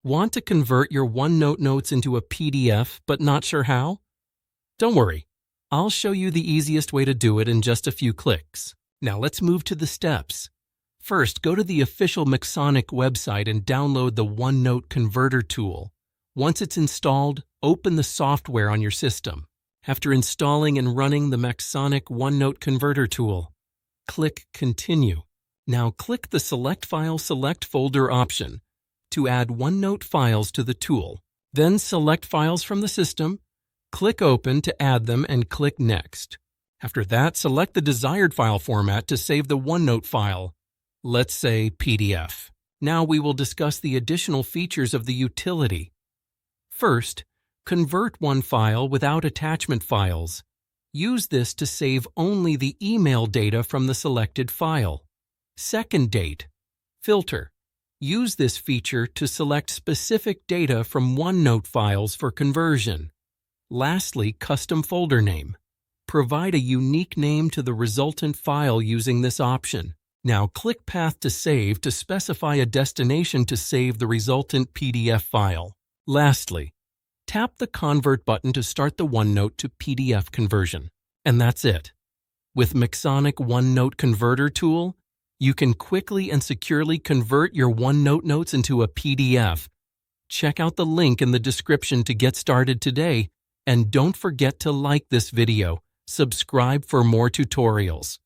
Want to convert your OneNote notes into a PDF but not sure how? Don't worry, I'll show you the easiest way to do it in just a few clicks. Now let's move to the steps. First, go to the official MacSonik website and download the OneNote Converter Tool. Once it's installed, open the software on your system. After installing and running the MacSonik OneNote Converter Tool, click Continue. Now click the Select File, Select Folder option to add OneNote files to the tool. Then select files from the system, click Open to add them, and click Next. After that, select the desired file format to save the OneNote file. Let's say PDF. Now we will discuss the additional features of the utility. First, convert one file without attachment files. Use this to save only the email data from the selected file. Second date. Filter. Use this feature to select specific data from OneNote files for conversion. Lastly, custom folder name. Provide a unique name to the resultant file using this option. Now click Path to Save to specify a destination to save the resultant PDF file. Lastly, tap the Convert button to start the OneNote to PDF conversion. And that's it. With MacSonik OneNote Converter Tool, you can quickly and securely convert your OneNote notes into a PDF. Check out the link in the description to get started today, and don't forget to like this video. Subscribe for more tutorials.